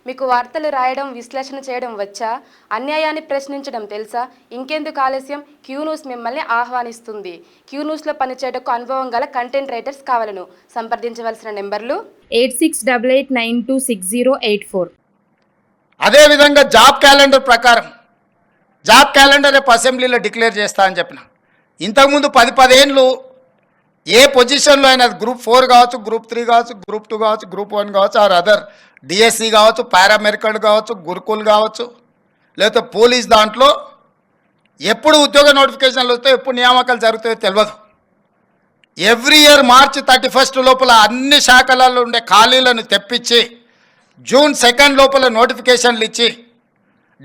మీకు వార్తలు రాయడం, విశ్లేషణ చేయడం వచ్చా? అన్యాయాన్ని ప్రశ్నించడం తెలుసా? ఇంకెందుకు ఆలస్యం? క్యూ న్యూస్ మిమ్మల్ని ఆహ్వానిస్తుంది. క్యూ న్యూస్లో పనిచేయటకు అనుభవం గల కంటెంట్ రైటర్స్ కావాలను. సంప్రదించవలసిన నెంబర్లు 8688926084. అదేవిధంగా జాబ్ క్యాలెండర్ ప్రకారం జాబ్ క్యాలెండర్ రేపు అసెంబ్లీలో డిక్లేర్ చేస్తా అని చెప్పిన. ఇంతకుముందు 10 ఏళ్ళు ఏ పొజిషన్లో అయినా గ్రూప్ 4 కావచ్చు, గ్రూప్ 3 కావచ్చు, గ్రూప్ 2 కావచ్చు, గ్రూప్ 1 కావచ్చు, ఆర్ అదర్ డిఎస్సి కావచ్చు, పారామెడికల్ కావచ్చు, గురుకుల్ కావచ్చు, లేకపోతే పోలీస్ దాంట్లో ఎప్పుడు ఉద్యోగ నోటిఫికేషన్లు వస్తాయో, ఎప్పుడు నియామకాలు జరుగుతాయో తెలియదు. ఎవ్రీ ఇయర్ మార్చి 31 లోపల అన్ని శాఖలలో ఉండే ఖాళీలను తెప్పించి జూన్ 2 లోపల నోటిఫికేషన్లు ఇచ్చి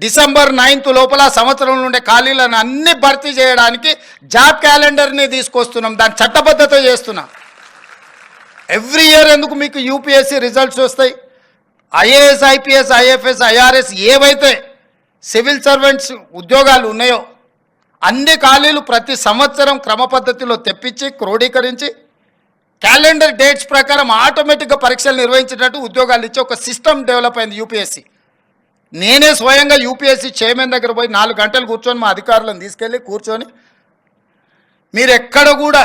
డిసెంబర్ 9 లోపల సంవత్సరంలో ఉండే ఖాళీలను అన్ని భర్తీ చేయడానికి జాబ్ క్యాలెండర్ని తీసుకొస్తున్నాం. దాని చట్టబద్ధత చేస్తున్నాం. ఎవ్రీ ఇయర్ ఎందుకు మీకు యూపీఎస్సీ రిజల్ట్స్ వస్తాయి, ఐఏఎస్, ఐపీఎస్, ఐఎఫ్ఎస్, ఐఆర్ఎస్ ఏవైతే సివిల్ సర్వెంట్స్ ఉద్యోగాలు ఉన్నాయో అన్ని ఖాళీలు ప్రతి సంవత్సరం క్రమ పద్ధతిలో తెప్పించి క్రోడీకరించి క్యాలెండర్ డేట్స్ ప్రకారం ఆటోమేటిక్గా పరీక్షలు నిర్వహించేటట్టు ఉద్యోగాలు ఇచ్చి ఒక సిస్టమ్ డెవలప్ అయింది యూపీఎస్సీ. నేనే స్వయంగా యూపీఎస్సీ చైర్మన్ దగ్గర పోయి 4 గంటలు కూర్చొని మా అధికారులను తీసుకెళ్ళి కూర్చొని మీరు ఎక్కడ కూడా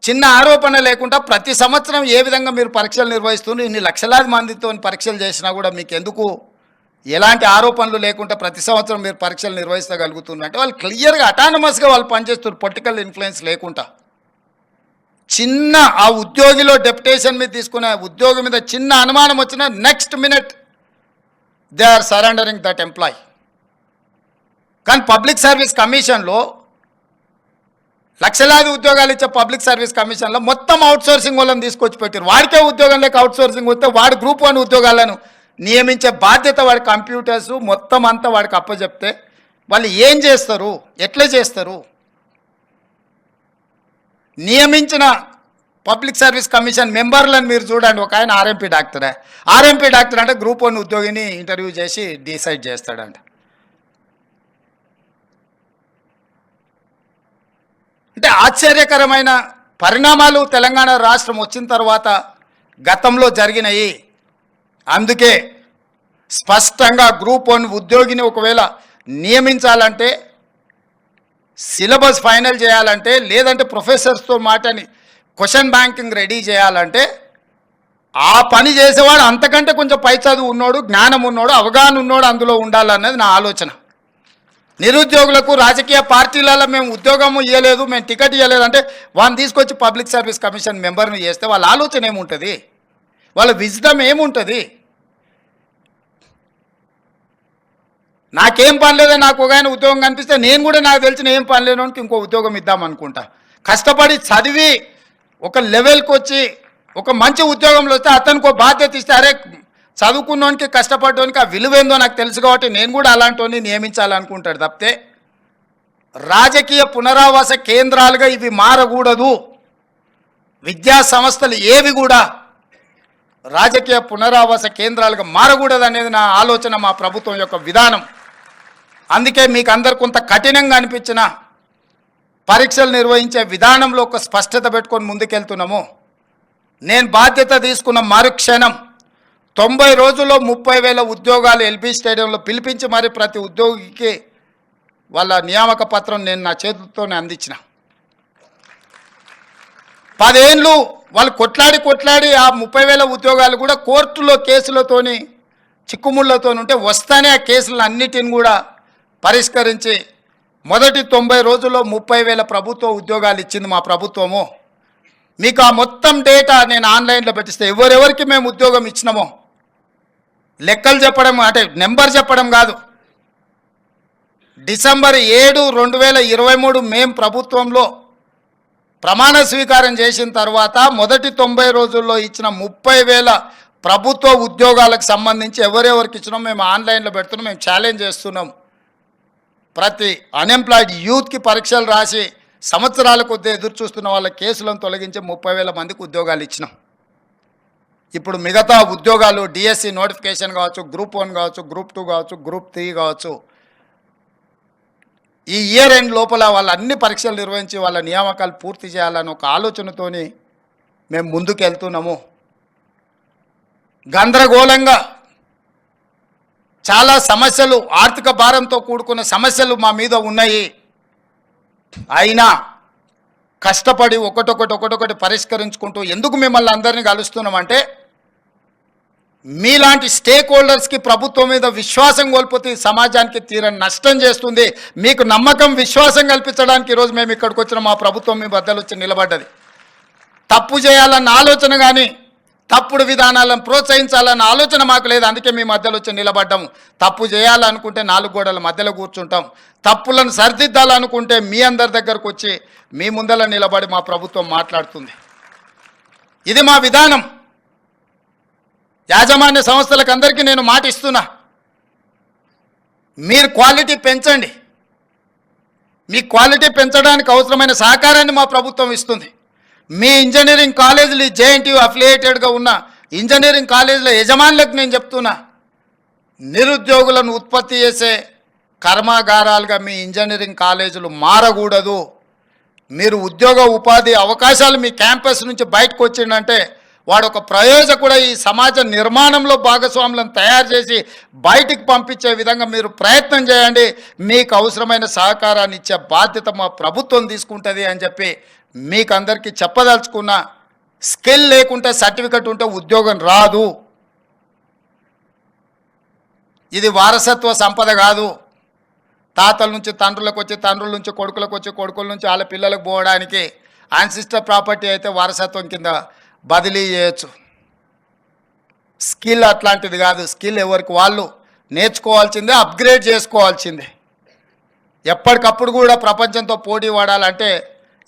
చిన్న ఆరోపణ లేకుండా ప్రతి సంవత్సరం ఏ విధంగా మీరు పరీక్షలు నిర్వహిస్తున్నారు, ఇన్ని లక్షలాది మందితో పరీక్షలు చేసినా కూడా మీకు ఎందుకు ఎలాంటి ఆరోపణలు లేకుండా ప్రతి సంవత్సరం మీరు పరీక్షలు నిర్వహించగలుగుతున్నారు అంటే వాళ్ళు క్లియర్గా అటానమస్గా వాళ్ళు పనిచేస్తున్నారు, పొలిటికల్ ఇన్ఫ్లుయెన్స్ లేకుండా. చిన్న ఆ ఉద్యోగిలో డెప్యుటేషన్ మీద తీసుకునే ఉద్యోగి మీద చిన్న అనుమానం వచ్చినా next minute they are surrendering that employ. కానీ పబ్లిక్ సర్వీస్ కమిషన్లో లక్షలాది ఉద్యోగాలు ఇచ్చే పబ్లిక్ సర్వీస్ కమిషన్లో మొత్తం అవుట్సోర్సింగ్ వాళ్ళని తీసుకొచ్చి పెట్టారు. వాడికే ఉద్యోగం లేక అవుట్సోర్సింగ్ వస్తే వాడు గ్రూప్ 1 ఉద్యోగాలను నియమించే బాధ్యత వాడి కంప్యూటర్స్ మొత్తం అంతా వాడికి అప్పచెప్తే వాళ్ళు ఏం చేస్తారు, ఎట్లా చేస్తారు? నియమించిన పబ్లిక్ సర్వీస్ కమిషన్ మెంబర్లను మీరు చూడండి. ఒక ఆయన ఆర్ఎంపీ డాక్టరే. ఆర్ఎంపీ డాక్టర్ అంటే గ్రూప్ 1 ఉద్యోగిని ఇంటర్వ్యూ చేసి డిసైడ్ చేస్తాడంట. అంటే ఆశ్చర్యకరమైన పరిణామాలు తెలంగాణ రాష్ట్రం వచ్చిన తర్వాత గతంలో జరిగినాయి. అందుకే స్పష్టంగా గ్రూప్ 1 ఉద్యోగిని ఒకవేళ నియమించాలంటే, సిలబస్ ఫైనల్ చేయాలంటే, లేదంటే ప్రొఫెసర్స్తో మాటని క్వశ్చన్ బ్యాంకింగ్ రెడీ చేయాలంటే ఆ పని చేసేవాడు అంతకంటే కొంచెం పై చదువు ఉన్నోడు, జ్ఞానం ఉన్నోడు, అవగాహన ఉన్నోడు అందులో ఉండాలన్నది నా ఆలోచన. నిరుద్యోగులకు రాజకీయ పార్టీలలో మేము ఉద్యోగం ఇవ్వలేదు, మేము టికెట్ ఇవ్వలేదు అంటే వాళ్ళని తీసుకొచ్చి పబ్లిక్ సర్వీస్ కమిషన్ మెంబర్ని చేస్తే వాళ్ళ ఆలోచన ఏముంటుంది, వాళ్ళ విజ్డమ్ ఏముంటుంది? నాకేం పని లేదో నాకు ఒక ఆయన ఉద్యోగం కనిపిస్తే నేను కూడా నాకు తెలిసిన ఏం పని లేనోనికి ఇంకో ఉద్యోగం ఇద్దామనుకుంటా. కష్టపడి చదివి ఒక లెవెల్కి వచ్చి ఒక మంచి ఉద్యోగంలో వస్తే అతనికి ఒక బాధ్యత ఇస్తే, అరే చదువుకున్నోనికి కష్టపడ్డానికి ఆ విలువేందో నాకు తెలుసు కాబట్టి నేను కూడా అలాంటివన్నీ నియమించాలనుకుంటాడు తప్పితే రాజకీయ పునరావాస కేంద్రాలుగా ఇవి మారకూడదు. విద్యా సంస్థలు ఏవి కూడా రాజకీయ పునరావాస కేంద్రాలుగా మారకూడదు అనేది నా ఆలోచన, మా ప్రభుత్వం యొక్క విధానం. అందుకే మీకు అందరు కొంత కఠినంగా అనిపించిన పరీక్షలు నిర్వహించే విధానంలో ఒక స్పష్టత పెట్టుకొని ముందుకెళ్తున్నాము. నేను బాధ్యత తీసుకున్న మరుక్షణం 90 రోజుల్లో 30,000 ఉద్యోగాలు ఎల్బీ స్టేడియంలో పిలిపించి మరి ప్రతి ఉద్యోగికి వాళ్ళ నియామక పత్రం నేను నా చేతులతోనే అందించిన. 10 ఏళ్ళు వాళ్ళు కొట్లాడి ఆ 30,000 ఉద్యోగాలు కూడా కోర్టులో కేసులతోని చిక్కుముళ్ళతో ఉంటే వస్తానే ఆ కేసులను అన్నిటిని కూడా పరిష్కరించి మొదటి 90 రోజుల్లో 30,000 ప్రభుత్వ ఉద్యోగాలు ఇచ్చింది మా ప్రభుత్వము. మీకు ఆ మొత్తం డేటా నేను ఆన్లైన్లో పెట్టిస్తే ఎవరెవరికి మేము ఉద్యోగం ఇచ్చినామో లెక్కలు చెప్పడం అంటే నెంబర్ చెప్పడం కాదు. డిసెంబర్ 7, 2023 మేము ప్రభుత్వంలో ప్రమాణ స్వీకారం చేసిన తర్వాత మొదటి 90 రోజుల్లో ఇచ్చిన 30,000 ప్రభుత్వ ఉద్యోగాలకు సంబంధించి ఎవరెవరికి ఇచ్చినాం మేము ఆన్లైన్లో పెడుతున్నాం. మేము ఛాలెంజ్ చేస్తున్నాం. ప్రతి అన్ఎంప్లాయిడ్ యూత్కి పరీక్షలు రాసి సంవత్సరాల కొద్దీ ఎదురు చూస్తున్న వాళ్ళ కేసులను తొలగించి 30,000 మందికి ఉద్యోగాలు ఇచ్చినాం. ఇప్పుడు మిగతా ఉద్యోగాలు డిఎస్సి నోటిఫికేషన్ కావచ్చు, గ్రూప్ 1 కావచ్చు, గ్రూప్ 2 కావచ్చు, గ్రూప్ 3 కావచ్చు, ఈ ఇయర్ ఎండ్ లోపల వాళ్ళ అన్ని పరీక్షలు నిర్వహించి వాళ్ళ నియామకాలు పూర్తి చేయాలని ఒక ఆలోచనతోని మేము ముందుకు వెళ్తున్నాము. గందరగోళంగా చాలా సమస్యలు, ఆర్థిక భారంతో కూడుకున్న సమస్యలు మా మీద ఉన్నాయి. అయినా కష్టపడి ఒకటొకటి పరిష్కరించుకుంటూ ఎందుకు మిమ్మల్ని అందరినీ కలుస్తున్నామంటే, మీలాంటి స్టేక్ హోల్డర్స్కి ప్రభుత్వం మీద విశ్వాసం కోల్పోతే సమాజానికి తీరని నష్టం చేస్తుంది. మీకు నమ్మకం, విశ్వాసం కల్పించడానికి ఈరోజు మేము ఇక్కడికి వచ్చిన మా ప్రభుత్వం మీ బద్దలు వచ్చి నిలబడ్డది. తప్పు చేయాలన్న ఆలోచన కానీ తప్పుడు విధానాలను ప్రోత్సహించాలన్న ఆలోచన మాకు లేదు. అందుకే మీ మధ్యలో వచ్చి నిలబడ్డాము. తప్పు చేయాలనుకుంటే 4 గోడల మధ్యలో కూర్చుంటాం. తప్పులను సరిదిద్దాలనుకుంటే మీ అందరి దగ్గరకు వచ్చి మీ ముందర నిలబడి మా ప్రభుత్వం మాట్లాడుతుంది. ఇది మా విధానం. యాజమాన్య సంస్థలకు అందరికీ నేను మాట ఇస్తున్నా, మీరు క్వాలిటీ పెంచండి. మీ క్వాలిటీ పెంచడానికి అవసరమైన సహకారాన్ని మా ప్రభుత్వం ఇస్తుంది. మీ ఇంజనీరింగ్ కాలేజీలు జేఎన్టీయూ అఫిలియేటెడ్గా ఉన్న ఇంజనీరింగ్ కాలేజీల యజమానులకు నేను చెప్తున్నా, నిరుద్యోగులను ఉత్పత్తి చేసే కర్మాగారాలుగా మీ ఇంజనీరింగ్ కాలేజీలు మారకూడదు. మీరు ఉద్యోగ ఉపాధి అవకాశాలు మీ క్యాంపస్ నుంచి బయటకు వచ్చిందంటే వాడు ఒక ప్రయోజకుడు ఈ సమాజ నిర్మాణంలో భాగస్వాములను తయారు చేసి బయటికి పంపించే విధంగా మీరు ప్రయత్నం చేయండి. మీకు అవసరమైన సహకారాన్ని ఇచ్చే బాధ్యత మా ప్రభుత్వం తీసుకుంటుంది అని చెప్పి మీకు అందరికీ చెప్పదలుచుకున్న. స్కిల్ లేకుంటే సర్టిఫికెట్ ఉంటే ఉద్యోగం రాదు. ఇది వారసత్వ సంపద కాదు. తాతల నుంచి తండ్రులకు వచ్చి, తండ్రుల నుంచి కొడుకులకు వచ్చి, కొడుకుల నుంచి వాళ్ళ పిల్లలకు పోవడానికి యాన్సిస్టర్ ప్రాపర్టీ అయితే వారసత్వం కింద బదిలీ చేయొచ్చు. స్కిల్ అట్లాంటిది కాదు. స్కిల్ ఎవరికి వాళ్ళు నేర్చుకోవాల్సిందే, అప్గ్రేడ్ చేసుకోవాల్సిందే. ఎప్పటికప్పుడు కూడా ప్రపంచంతో పోటీ పడాలంటే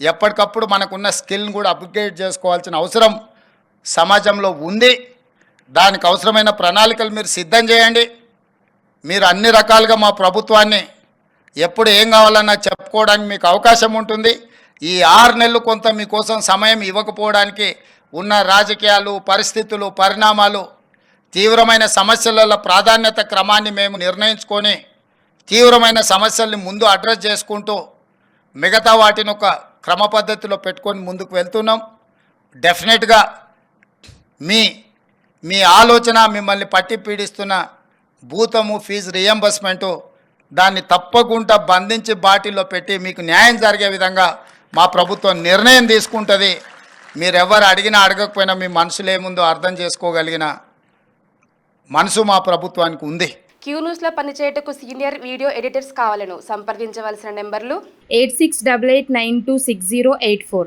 ఎప్పటికప్పుడు మనకున్న స్కిల్ని కూడా అప్గ్రేడ్ చేసుకోవాల్సిన అవసరం సమాజంలో ఉంది. దానికి అవసరమైన ప్రణాళికలు మీరు సిద్ధం చేయండి. మీరు అన్ని రకాలుగా మా ప్రభుత్వాన్ని ఎప్పుడు ఏం కావాలన్నా చెప్పుకోవడానికి మీకు అవకాశం ఉంటుంది. ఈ 6 నెలలు కొంత మీకోసం సమయం ఇవ్వకపోవడానికి ఉన్న రాజకీయాలు, పరిస్థితులు, పరిణామాలు, తీవ్రమైన సమస్యల ప్రాధాన్యత క్రమాన్ని మేము నిర్ణయించుకొని తీవ్రమైన సమస్యల్ని ముందు అడ్రస్ చేసుకుంటూ మిగతా వాటిని ఒక క్రమ పద్ధతిలో పెట్టుకొని ముందుకు వెళ్తున్నాం. డెఫినెట్గా మీ ఆలోచన, మిమ్మల్ని పట్టి పీడిస్తున్న భూతము ఫీజు రియంబర్స్మెంటు, దాన్ని తప్పకుండా బంధించి బాటిల్లో పెట్టి మీకు న్యాయం జరిగే విధంగా మా ప్రభుత్వం నిర్ణయం తీసుకుంటుంది. మీరెవరు అడిగినా అడగకపోయినా మీ మనసులో ఏముందో అర్థం చేసుకోగలిగిన మనసు మా ప్రభుత్వానికి ఉంది. క్యూ న్యూస్లో పనిచేయటకు సీనియర్ వీడియో ఎడిటర్స్ కావాలను సంప్రదించవలసిన నెంబర్లు 8688926084.